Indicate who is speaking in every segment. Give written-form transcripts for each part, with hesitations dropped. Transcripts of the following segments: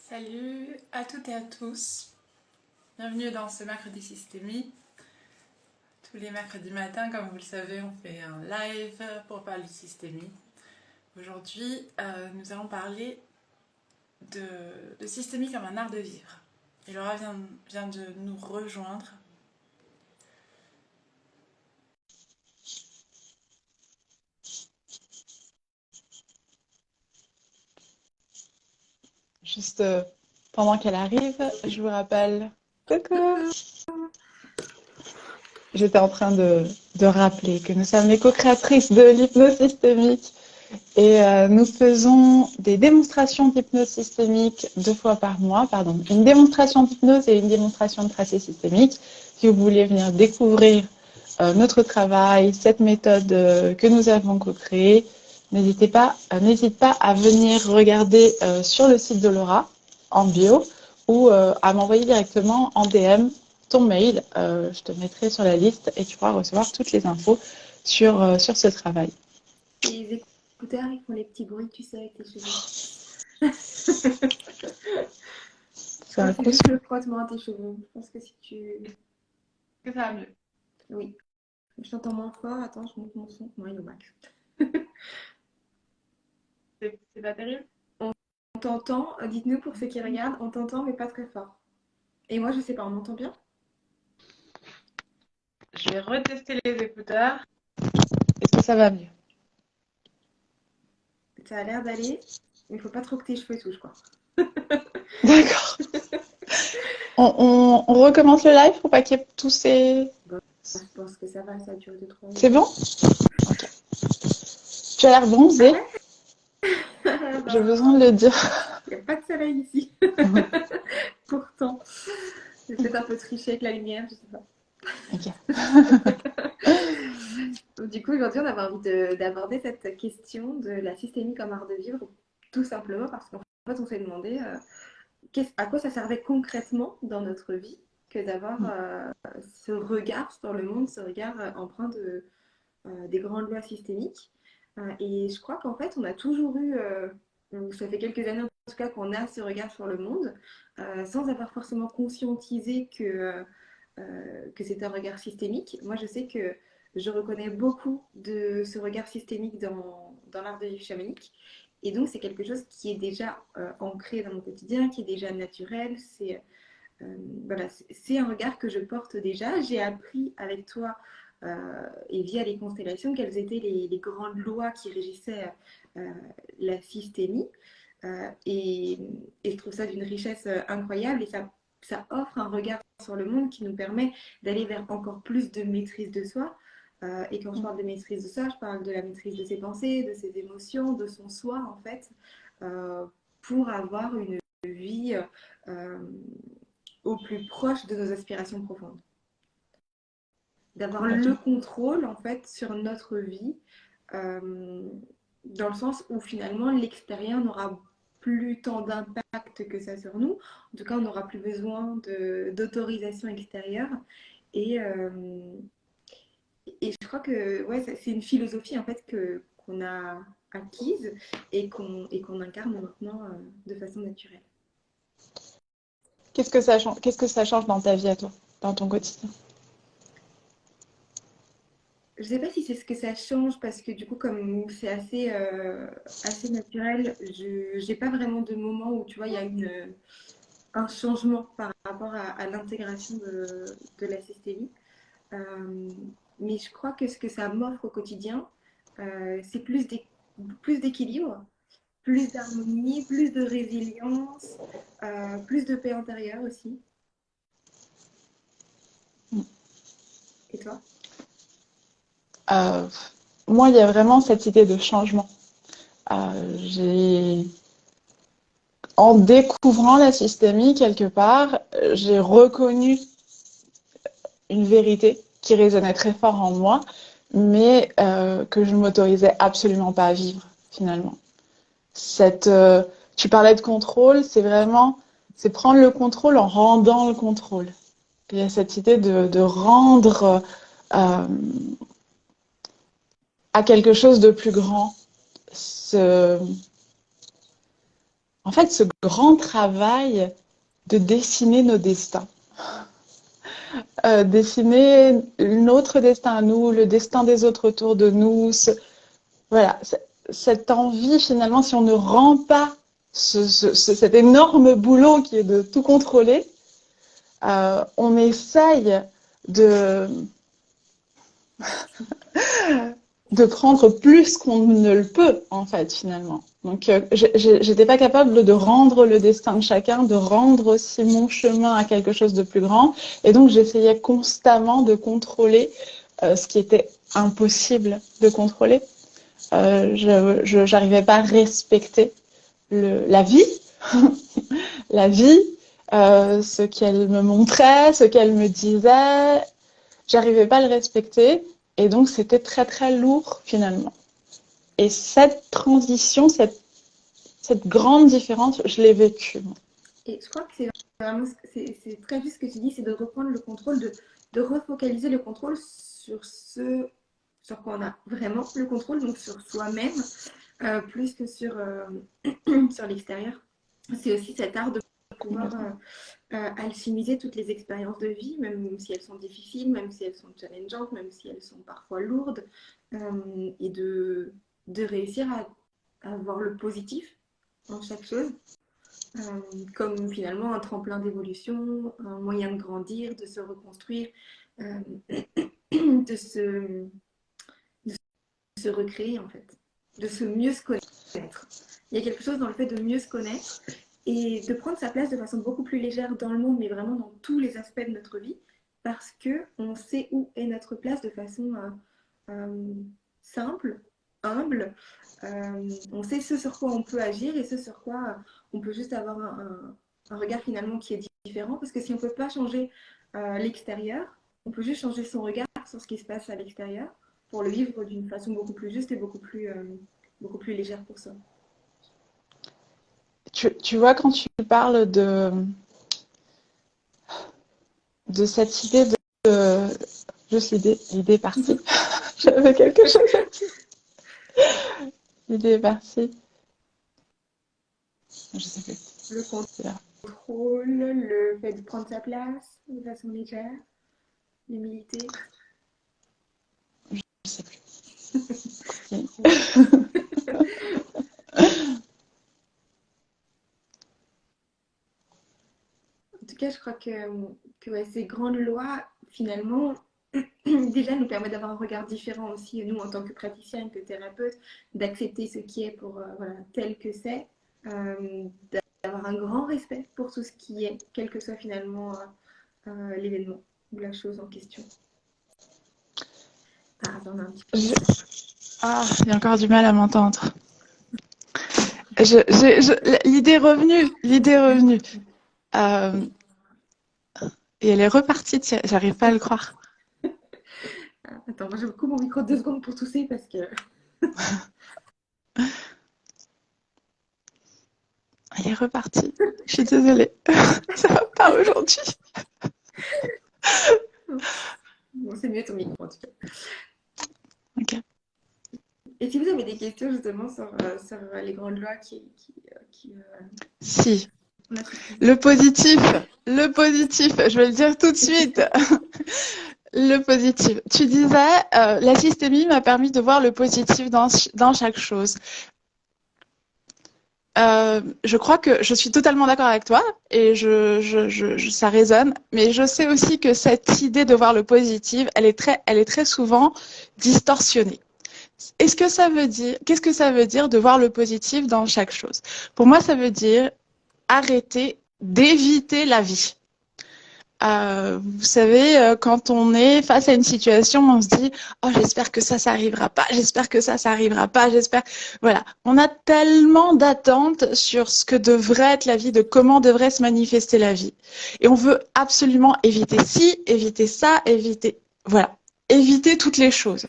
Speaker 1: Salut à toutes et à tous, bienvenue dans ce mercredi systémie. Tous les mercredis matins, comme vous le savez, on fait un live pour parler de systémie. Aujourd'hui, nous allons parler de systémie comme un art de vivre. Et Laura vient de nous rejoindre.
Speaker 2: Juste pendant qu'elle arrive, je vous rappelle. Coucou! J'étais en train de rappeler que nous sommes les co-créatrices de l'hypnose systémique et nous faisons des démonstrations d'hypnose systémique 2 fois par mois. Pardon, une démonstration d'hypnose et une démonstration de tracé systémique. Si vous voulez venir découvrir notre travail, cette méthode que nous avons co-créée, n'hésite pas à venir regarder sur le site de Laura en bio ou à m'envoyer directement en DM ton mail. Je te mettrai sur la liste et tu pourras recevoir toutes les infos sur ce travail.
Speaker 3: Les écouteurs, ils font les petits bruits, tu sais, avec tes cheveux. C'est juste le frottement à tes cheveux. Je pense que si tu...
Speaker 1: Que ça va mieux.
Speaker 3: Oui. Je t'entends moins fort. Attends, je monte mon son. Moi, il est au max.
Speaker 1: C'est pas terrible?
Speaker 3: On t'entend, dites-nous pour ceux qui regardent, on t'entend mais pas très fort. Et moi, je sais pas, on m'entend bien?
Speaker 1: Je vais retester les écouteurs.
Speaker 2: Est-ce que ça va mieux?
Speaker 3: Ça a l'air d'aller, mais il faut pas trop que tes cheveux touchent, quoi.
Speaker 2: D'accord. On recommence le live pour pas qu'il y ait tous ces...
Speaker 3: Bon, je pense que ça va, ça dure 2-3 minutes.
Speaker 2: C'est bon? Ok. Tu as l'air bronzée. J'ai besoin de le dire.
Speaker 3: Il n'y a pas de soleil ici. Pourtant, j'ai peut-être un peu triché avec la lumière, je sais pas.
Speaker 2: Ok.
Speaker 3: Du coup, aujourd'hui, on avait envie d'aborder cette question de la systémie comme art de vivre, tout simplement parce qu'en fait, on s'est demandé à quoi ça servait concrètement dans notre vie que d'avoir ce regard sur le monde, ce regard empreint des grandes lois systémiques. Et je crois qu'en fait, on a toujours eu, ça fait quelques années en tout cas, qu'on a ce regard sur le monde, sans avoir forcément conscientisé que c'est un regard systémique. Moi, je sais que je reconnais beaucoup de ce regard systémique dans l'art de vivre chamanique. Et donc, c'est quelque chose qui est déjà ancré dans mon quotidien, qui est déjà naturel. Voilà, c'est un regard que je porte déjà. J'ai appris avec toi et via les constellations quelles étaient les grandes lois qui régissaient la systémie. Et je trouve ça d'une richesse incroyable et ça offre un regard sur le monde qui nous permet d'aller vers encore plus de maîtrise de soi. Et quand je parle de maîtrise de soi, je parle de la maîtrise de ses pensées, de ses émotions, de son soi en fait, euh, pour avoir une vie au plus proche de nos aspirations profondes. D'avoir le contrôle en fait sur notre vie, euh, dans le sens où finalement l'extérieur n'aura plus tant d'impact que ça sur nous. En tout cas, on n'aura plus besoin d'autorisation extérieure. Et, euh, et je crois que ouais, c'est une philosophie en fait qu'on a acquise et qu'on incarne maintenant de façon naturelle.
Speaker 2: Qu'est-ce que ça change dans ta vie à toi, dans ton quotidien?
Speaker 3: Je ne sais pas si c'est ce que ça change parce que du coup, comme c'est assez naturel, je n'ai pas vraiment de moment où tu vois, il y a un changement par rapport à l'intégration de la systémie. Euh, mais je crois que ce que ça m'offre au quotidien, c'est plus d'équilibre, plus d'harmonie, plus de résilience, plus de paix intérieure aussi. Et toi?
Speaker 2: Euh, Moi, il y a vraiment cette idée de changement. J'ai En découvrant la systémie, quelque part, j'ai reconnu une vérité qui résonnait très fort en moi, mais que je ne m'autorisais absolument pas à vivre, finalement. Cette, Tu parlais de contrôle, c'est prendre le contrôle en rendant le contrôle. Il y a cette idée de rendre euh, à quelque chose de plus grand. Ce, en fait, ce grand travail de dessiner nos destins. Dessiner notre destin à nous, le destin des autres autour de nous. Voilà, cette envie, finalement, si on ne rend pas cet énorme boulot qui est de tout contrôler, on essaye de prendre plus qu'on ne le peut, en fait, finalement. Donc, j'étais pas capable de rendre le destin de chacun, de rendre aussi mon chemin à quelque chose de plus grand. Et donc, j'essayais constamment de contrôler ce qui était impossible de contrôler. J'arrivais pas à respecter la vie, la vie, ce qu'elle me montrait, ce qu'elle me disait. J'arrivais pas à le respecter. Et donc, c'était très, très lourd, finalement. Et cette transition, cette grande différence, je l'ai vécue.
Speaker 3: Et je crois que c'est vraiment, c'est très juste ce que tu dis, c'est de reprendre le contrôle, de refocaliser le contrôle sur ce sur quoi on a vraiment le contrôle, donc sur soi-même, plus que sur, sur l'extérieur. C'est aussi cet art de pouvoir alchimiser toutes les expériences de vie, même si elles sont difficiles, même si elles sont challengeantes, même si elles sont parfois lourdes, et de réussir à voir le positif en chaque chose, comme finalement un tremplin d'évolution, un moyen de grandir, de se reconstruire, de se recréer en fait, de se mieux se connaître. Il y a quelque chose dans le fait de mieux se connaître et de prendre sa place de façon beaucoup plus légère dans le monde, mais vraiment dans tous les aspects de notre vie, parce qu'on sait où est notre place de façon simple, humble. On sait ce sur quoi on peut agir et ce sur quoi on peut juste avoir un regard finalement qui est différent, parce que si on ne peut pas changer l'extérieur, on peut juste changer son regard sur ce qui se passe à l'extérieur pour le vivre d'une façon beaucoup plus juste et beaucoup plus légère pour soi.
Speaker 2: Tu vois, quand tu parles de cette idée de juste l'idée est partie. J'avais quelque chose à dire. L'idée est partie. Je sais plus.
Speaker 3: Le contrôle, le fait de prendre sa place de façon légère, l'humilité.
Speaker 2: Je sais plus.
Speaker 3: En tout cas, je crois que ouais, ces grandes lois, finalement, déjà nous permettent d'avoir un regard différent aussi, nous en tant que praticiens, que thérapeutes, d'accepter ce qui est pour voilà, tel que c'est, d'avoir un grand respect pour tout ce qui est, quel que soit finalement l'événement ou la chose en question. Ah, attends, on a un petit peu.
Speaker 2: Il y a encore du mal à m'entendre. L'idée est revenue. Et elle est repartie, j'arrive pas à le croire.
Speaker 3: Attends, moi je coupe mon micro 2 secondes pour tousser parce que...
Speaker 2: Elle est repartie. Je suis désolée. Ça va pas aujourd'hui.
Speaker 3: Bon, c'est mieux ton micro en tout cas.
Speaker 2: Ok.
Speaker 3: Et si vous avez des questions justement sur les grandes lois
Speaker 2: Si. Le positif, je vais le dire tout de suite. Le positif. Tu disais, la systémie m'a permis de voir le positif dans chaque chose. Je crois que je suis totalement d'accord avec toi et ça résonne, mais je sais aussi que cette idée de voir le positif, elle est très souvent distorsionnée. Qu'est-ce que ça veut dire de voir le positif dans chaque chose? Pour moi, ça veut dire arrêter d'éviter la vie. Vous savez, quand on est face à une situation, on se dit « Oh, j'espère que ça arrivera pas, j'espère que ça arrivera pas, j'espère… » Voilà, on a tellement d'attentes sur ce que devrait être la vie, de comment devrait se manifester la vie. Et on veut absolument éviter ci, éviter ça, éviter toutes les choses.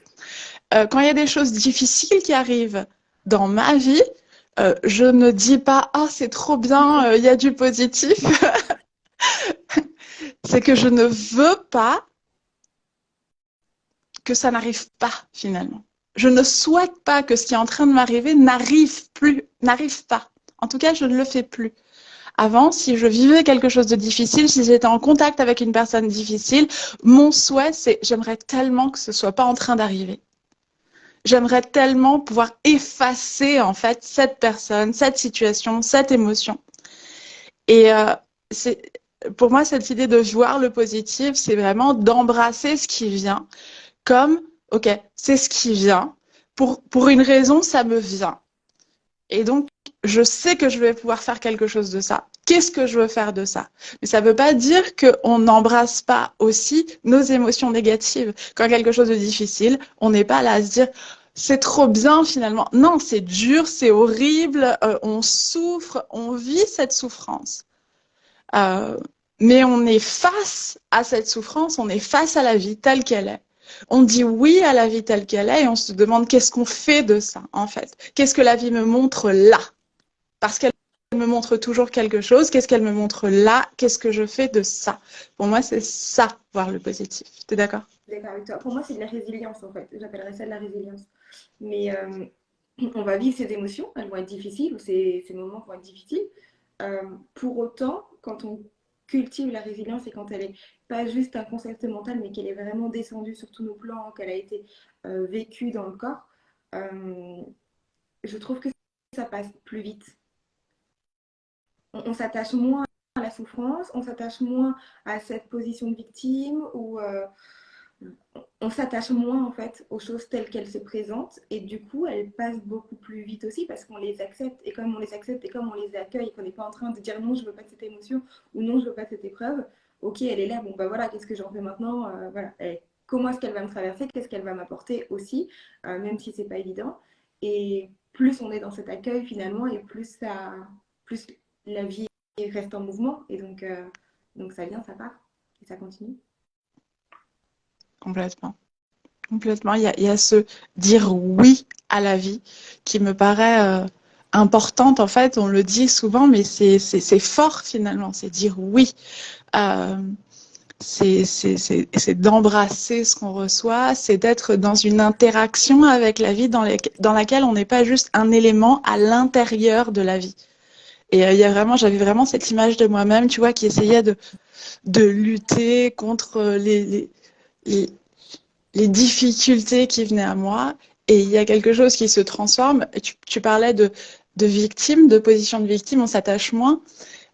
Speaker 2: Quand il y a des choses difficiles qui arrivent dans ma vie, je ne dis pas « Oh, c'est trop bien, il y a du positif ». C'est que je ne veux pas que ça n'arrive pas, finalement. Je ne souhaite pas que ce qui est en train de m'arriver n'arrive pas. En tout cas, je ne le fais plus. Avant, si je vivais quelque chose de difficile, si j'étais en contact avec une personne difficile, mon souhait, c'est j'aimerais tellement que ce soit pas en train d'arriver. J'aimerais tellement pouvoir effacer en fait cette personne, cette situation, cette émotion. Et c'est pour moi cette idée de voir le positif, c'est vraiment d'embrasser ce qui vient comme ok, c'est ce qui vient. Pour une raison, ça me vient. Et donc, je sais que je vais pouvoir faire quelque chose de ça. Qu'est-ce que je veux faire de ça? Mais ça ne veut pas dire qu'on n'embrasse pas aussi nos émotions négatives. Quand quelque chose de difficile, on n'est pas là à se dire c'est trop bien finalement. Non, c'est dur, c'est horrible, on souffre, on vit cette souffrance. Euh, mais on est face à cette souffrance, on est face à la vie telle qu'elle est. On dit oui à la vie telle qu'elle est et on se demande qu'est-ce qu'on fait de ça en fait. Qu'est-ce que la vie me montre là? Parce qu'elle me montre toujours quelque chose. Qu'est-ce qu'elle me montre là? Qu'est-ce que je fais de ça? Pour moi, c'est ça, voir le positif. Tu es d'accord?
Speaker 3: D'accord avec toi. Pour moi, c'est de la résilience en fait. J'appellerais ça de la résilience. Mais on va vivre ces émotions, elles vont être difficiles, ou ces moments vont être difficiles. Pour autant, quand on cultive la résilience et quand elle est pas juste un concept mental, mais qu'elle est vraiment descendue sur tous nos plans, qu'elle a été vécue dans le corps, euh, je trouve que ça passe plus vite. On s'attache moins à la souffrance, on s'attache moins à cette position de victime, ou on s'attache moins en fait aux choses telles qu'elles se présentent, et du coup elles passent beaucoup plus vite aussi parce qu'on les accepte, et comme on les accepte et comme on les accueille, qu'on n'est pas en train de dire non je veux pas de cette émotion ou non je veux pas de cette épreuve, ok elle est là, bon bah voilà, qu'est-ce que j'en fais maintenant, voilà. Et comment est-ce qu'elle va me traverser, qu'est-ce qu'elle va m'apporter aussi, même si c'est pas évident. Et plus on est dans cet accueil finalement, et plus la vie reste en mouvement, et donc ça vient, ça part et ça continue.
Speaker 2: Complètement. Complètement. Il y a ce dire oui à la vie qui me paraît importante. En fait, on le dit souvent, mais c'est fort finalement. C'est dire oui. Euh, c'est d'embrasser ce qu'on reçoit, c'est d'être dans une interaction avec la vie dans laquelle on n'est pas juste un élément à l'intérieur de la vie. Et j'avais vraiment cette image de moi-même, tu vois, qui essayait de lutter contre les, les difficultés qui venaient à moi. Et il y a quelque chose qui se transforme. Tu parlais de victime, de position de victime, on s'attache moins.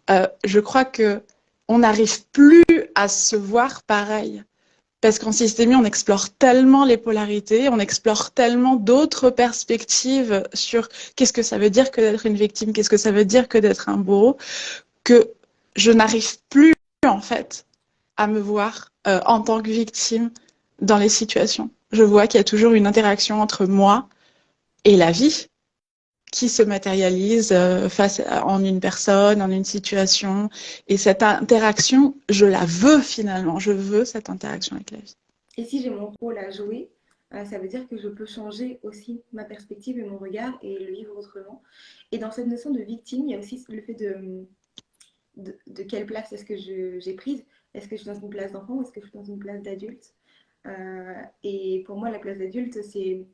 Speaker 2: Je crois que on n'arrive plus à se voir pareil. Parce qu'en systémie, on explore tellement les polarités, on explore tellement d'autres perspectives sur qu'est-ce que ça veut dire que d'être une victime, qu'est-ce que ça veut dire que d'être un bourreau, que je n'arrive plus en fait à me voir en tant que victime dans les situations. Je vois qu'il y a toujours une interaction entre moi et la vie qui se matérialise en une personne, en une situation. Et cette interaction, je la veux finalement. Je veux cette interaction avec la vie.
Speaker 3: Et si j'ai mon rôle à jouer, ça veut dire que je peux changer aussi ma perspective et mon regard et le vivre autrement. Et dans cette notion de victime, il y a aussi le fait de quelle place est-ce que j'ai prise. Est-ce que je suis dans une place d'enfant ou est-ce que je suis dans une place d'adulte? Et pour moi, la place d'adulte, c'est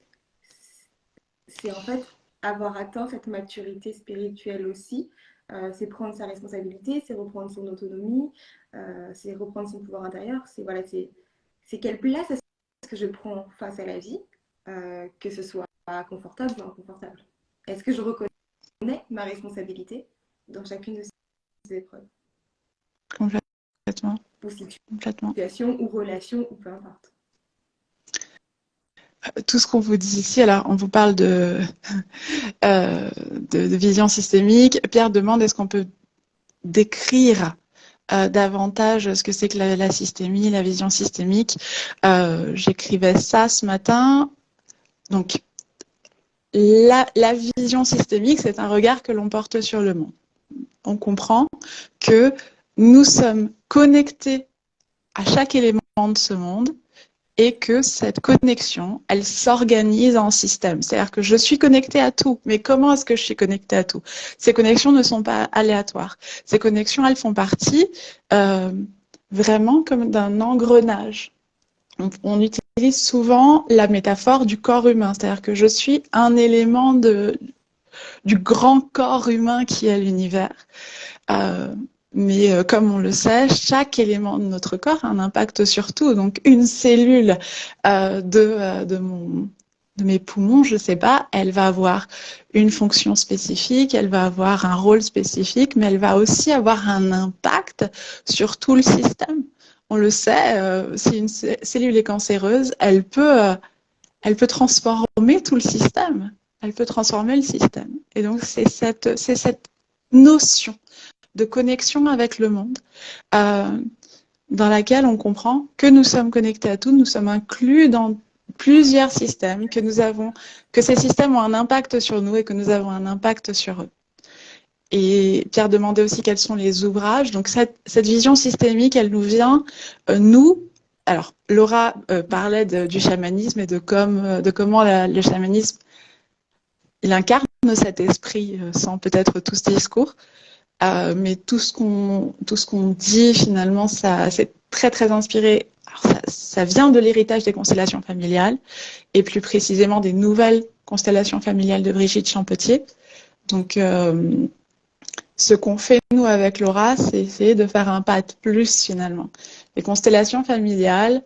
Speaker 3: en fait avoir atteint cette maturité spirituelle aussi. C'est prendre sa responsabilité, c'est reprendre son autonomie, c'est reprendre son pouvoir intérieur. C'est quelle place est-ce que je prends face à la vie, que ce soit confortable ou inconfortable. Est-ce que je reconnais ma responsabilité dans chacune de ces épreuves?
Speaker 2: Complètement.
Speaker 3: Ou
Speaker 2: Complètement.
Speaker 3: situation, ou relation, ou peu importe.
Speaker 2: Tout ce qu'on vous dit ici, alors on vous parle de vision systémique. Pierre demande est-ce qu'on peut décrire davantage ce que c'est que la systémie, la vision systémique. J'écrivais ça ce matin. Donc, la vision systémique, c'est un regard que l'on porte sur le monde. On comprend que nous sommes connectés à chaque élément de ce monde et que cette connexion, elle s'organise en système. C'est-à-dire que je suis connectée à tout, mais comment est-ce que je suis connectée à tout? Ces connexions ne sont pas aléatoires. Ces connexions, elles font partie vraiment comme d'un engrenage. On utilise souvent la métaphore du corps humain, c'est-à-dire que je suis un élément du grand corps humain qui est l'univers. Mais comme on le sait, chaque élément de notre corps a un impact sur tout. Donc une cellule de mes poumons, je sais pas, elle va avoir une fonction spécifique, elle va avoir un rôle spécifique, mais elle va aussi avoir un impact sur tout le système. On le sait, si une cellule est cancéreuse, elle peut transformer tout le système. Elle peut transformer le système. Et donc c'est cette notion de connexion avec le monde, dans laquelle on comprend que nous sommes connectés à tout, nous sommes inclus dans plusieurs systèmes, que ces systèmes ont un impact sur nous et que nous avons un impact sur eux. Et Pierre demandait aussi quels sont les ouvrages. Donc cette vision systémique, elle nous vient, nous. Alors Laura parlait du chamanisme et de comment le chamanisme, il incarne cet esprit sans peut-être tout ce discours. Mais tout ce qu'on dit finalement, c'est très très inspiré. Alors ça vient de l'héritage des constellations familiales et plus précisément des nouvelles constellations familiales de Brigitte Champetier. Donc ce qu'on fait nous avec Laura, c'est essayer de faire un pas de plus finalement. Les constellations familiales,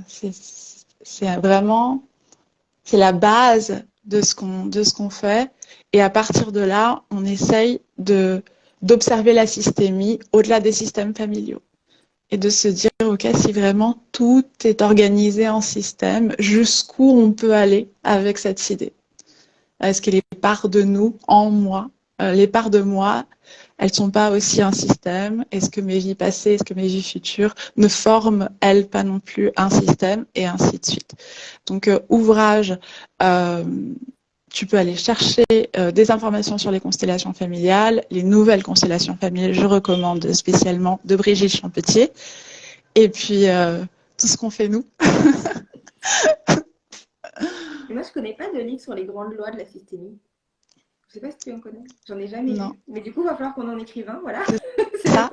Speaker 2: c'est vraiment la base de ce qu'on fait. Et à partir de là, on essaye d'observer la systémie au-delà des systèmes familiaux. Et de se dire, OK, si vraiment tout est organisé en système, jusqu'où on peut aller avec cette idée? Est-ce que les parts de nous, en moi, les parts de moi, elles ne sont pas aussi un système? Est-ce que mes vies passées, est-ce que mes vies futures ne forment, elles, pas non plus un système? Et ainsi de suite. Donc, ouvrage, tu peux aller chercher des informations sur les constellations familiales, les nouvelles constellations familiales, je recommande spécialement de Brigitte Champetier. Et puis, tout ce qu'on fait nous.
Speaker 3: Moi, je connais pas de livre sur les grandes lois de la systémie. Je sais pas si tu en connais. J'en ai jamais lu. Mais du coup, il va falloir qu'on en écrive un, voilà. C'est ça.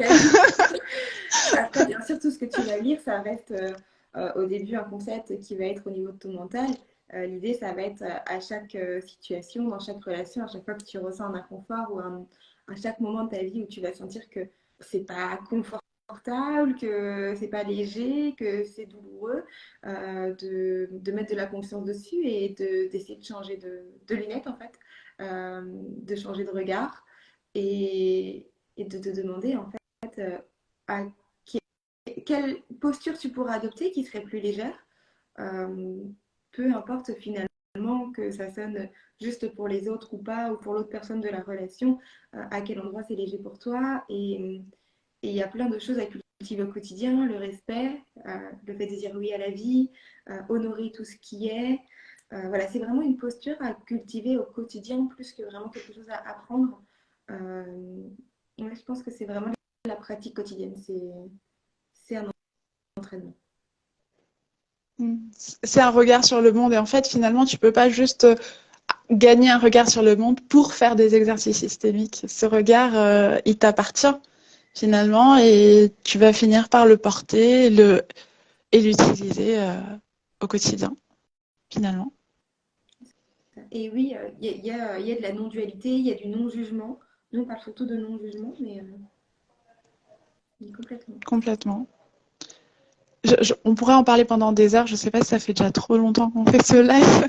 Speaker 3: Après, bien sûr, tout ce que tu vas lire, ça reste au début un concept qui va être au niveau de ton mental. L'idée, ça va être à chaque situation, dans chaque relation, à chaque fois que tu ressens un inconfort ou à chaque moment de ta vie où tu vas sentir que c'est pas confortable, que c'est pas léger, que c'est douloureux, de mettre de la conscience dessus et d'essayer de changer de lunettes en fait, de changer de regard et de te demander en fait à quelle posture tu pourras adopter qui serait plus légère. Peu importe finalement que ça sonne juste pour les autres ou pas, ou pour l'autre personne de la relation, à quel endroit c'est léger pour toi. Et il y a plein de choses à cultiver au quotidien, le respect, le fait de dire oui à la vie, honorer tout ce qui est. Voilà, c'est vraiment une posture à cultiver au quotidien plus que vraiment quelque chose à apprendre. Ouais, je pense que c'est vraiment la pratique quotidienne, c'est un entraînement.
Speaker 2: C'est un regard sur le monde et en fait finalement tu peux pas juste gagner un regard sur le monde pour faire des exercices systémiques. Ce regard il t'appartient finalement et tu vas finir par le porter et l'utiliser au quotidien finalement.
Speaker 3: Et oui, il y a de la non-dualité, il y a du non-jugement. Nous on parle surtout de non-jugement, mais complètement.
Speaker 2: Complètement. On pourrait en parler pendant des heures. Je ne sais pas si ça fait déjà trop longtemps qu'on fait ce live.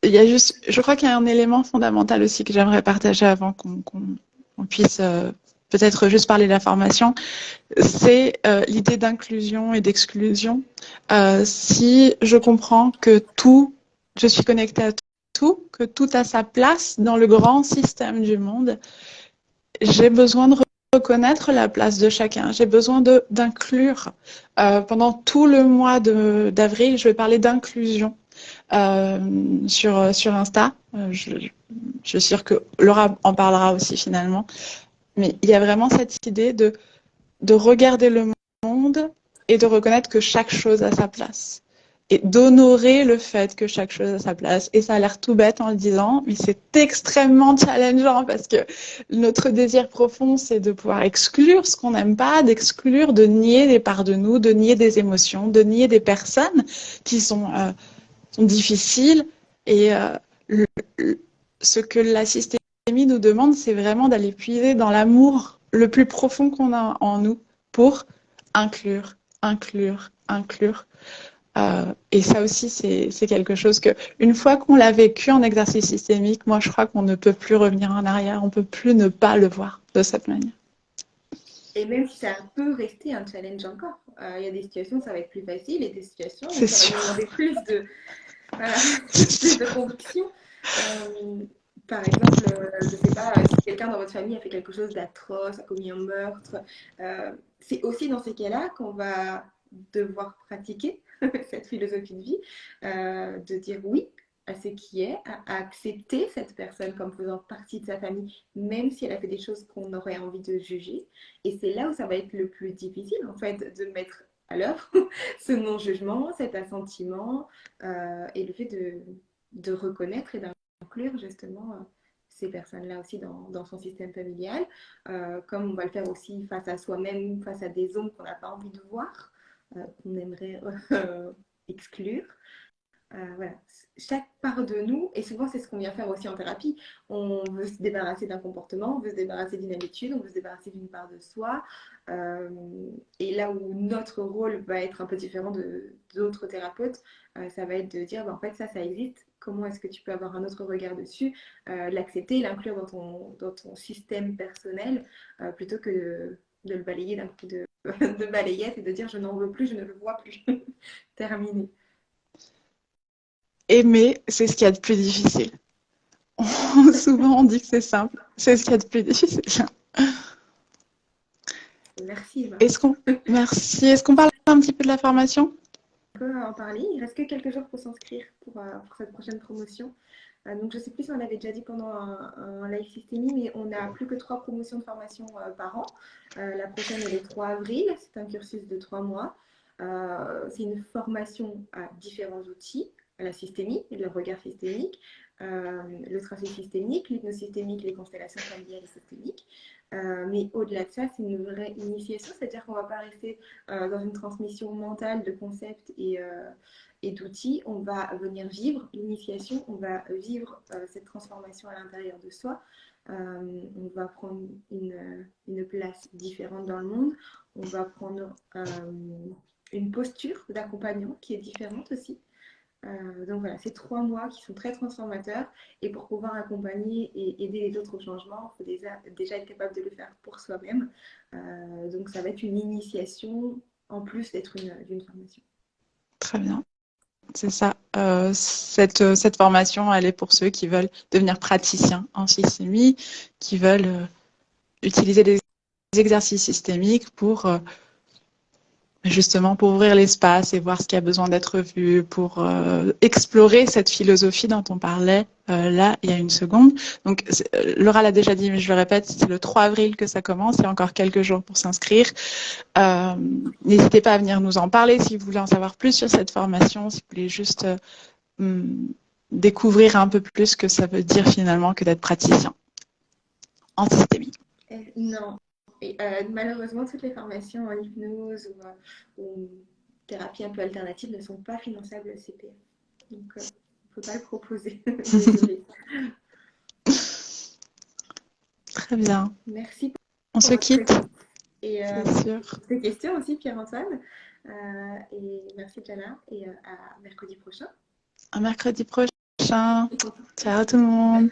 Speaker 2: Y a juste, je crois qu'il y a un élément fondamental aussi que j'aimerais partager avant qu'on puisse peut-être juste parler de la formation. C'est l'idée d'inclusion et d'exclusion. Si je comprends que je suis connectée à tout, que tout a sa place dans le grand système du monde, j'ai besoin de reconnaître la place de chacun. J'ai besoin d'inclure. Pendant tout le mois d'avril, je vais parler d'inclusion sur Insta. Je suis sûre que Laura en parlera aussi finalement. Mais il y a vraiment cette idée de regarder le monde et de reconnaître que chaque chose a sa place. Et d'honorer le fait que chaque chose a sa place. Et ça a l'air tout bête en le disant, mais c'est extrêmement challengeant parce que notre désir profond, c'est de pouvoir exclure ce qu'on n'aime pas, d'exclure, de nier des parts de nous, de nier des émotions, de nier des personnes qui sont sont difficiles. Et le- le- ce que la systémie nous demande, c'est vraiment d'aller puiser dans l'amour le plus profond qu'on a en nous pour inclure, inclure, inclure. Et ça aussi, c'est quelque chose que, une fois qu'on l'a vécu en exercice systémique, moi, je crois qu'on ne peut plus revenir en arrière, on ne peut plus ne pas le voir de cette manière.
Speaker 3: Et même si ça peut rester un challenge encore, il y a des situations où ça va être plus facile et des situations où
Speaker 2: C'est
Speaker 3: ça va
Speaker 2: sûr.
Speaker 3: nous demander voilà,
Speaker 2: C'est
Speaker 3: plus de
Speaker 2: sûr.
Speaker 3: conviction. Par exemple, je ne sais pas, si quelqu'un dans votre famille a fait quelque chose d'atroce, a commis un meurtre, c'est aussi dans ces cas-là qu'on va devoir pratiquer cette philosophie de vie, de dire oui à ce qui est, à accepter cette personne comme faisant partie de sa famille, même si elle a fait des choses qu'on aurait envie de juger. Et c'est là où ça va être le plus difficile, en fait, de mettre à l'œuvre ce non-jugement, cet assentiment, et le fait de reconnaître et d'inclure justement ces personnes-là aussi dans son système familial, comme on va le faire aussi face à soi-même, face à des ombres qu'on n'a pas envie de voir, qu'on aimerait exclure. Voilà. Chaque part de nous, et souvent c'est ce qu'on vient faire aussi en thérapie, on veut se débarrasser d'un comportement, on veut se débarrasser d'une habitude, on veut se débarrasser d'une part de soi. Euh, et là où notre rôle va être un peu différent d'autres thérapeutes, ça va être de dire, bah, en fait ça existe, comment est-ce que tu peux avoir un autre regard dessus, l'accepter, l'inclure dans ton système personnel, plutôt que de le balayer d'un coup de balayette et de dire je n'en veux plus, je ne le vois plus. Terminé.
Speaker 2: Aimer, c'est ce qu'il y a de plus difficile. Souvent, on dit que c'est simple. C'est ce qu'il y a de plus difficile.
Speaker 3: Merci Eva.
Speaker 2: Est-ce qu'on... Merci. Est-ce qu'on parle un petit peu de la formation?
Speaker 3: On peut en parler. Il reste que quelques jours pour s'inscrire pour cette prochaine promotion. Donc je ne sais plus si on l'avait déjà dit pendant un live systémie, mais on n'a plus que 3 promotions de formation par an. La prochaine est le 3 avril. C'est un cursus de 3 mois. C'est une formation à différents outils, à la systémie, le regard systémique, le tracé systémique, l'hypnosystémique, les constellations familiales et systémiques. Mais au-delà de ça, c'est une vraie initiation, c'est-à-dire qu'on ne va pas rester dans une transmission mentale de concepts et d'outils. On va venir vivre l'initiation, on va vivre cette transformation à l'intérieur de soi. On va prendre une place différente dans le monde. On va prendre une posture d'accompagnant qui est différente aussi. Donc voilà, c'est 3 mois qui sont très transformateurs et pour pouvoir accompagner et aider les autres au changement, il faut déjà être capable de le faire pour soi-même. Donc ça va être une initiation en plus d'être d'une formation.
Speaker 2: Très bien. C'est ça. Cette formation, elle est pour ceux qui veulent devenir praticiens en systémie, qui veulent utiliser des exercices systémiques pour justement pour ouvrir l'espace et voir ce qui a besoin d'être vu, pour explorer cette philosophie dont on parlait là il y a une seconde. Donc Laura l'a déjà dit, mais je le répète, c'est le 3 avril que ça commence, il y a encore quelques jours pour s'inscrire. N'hésitez pas à venir nous en parler si vous voulez en savoir plus sur cette formation, si vous voulez juste découvrir un peu plus ce que ça veut dire finalement que d'être praticien en systémie.
Speaker 3: Non. Et, malheureusement, toutes les formations en hypnose ou thérapie un peu alternative ne sont pas finançables au CPF. Donc, on ne peut pas le proposer. Désolée.
Speaker 2: Très bien.
Speaker 3: Merci
Speaker 2: On
Speaker 3: pour
Speaker 2: se
Speaker 3: votre
Speaker 2: quitte,
Speaker 3: écoute et
Speaker 2: c'est sûr.
Speaker 3: pour tes questions aussi, Pierre-Antoine. Et merci, Jana. Et à mercredi prochain.
Speaker 2: À mercredi prochain. Ciao tout le monde.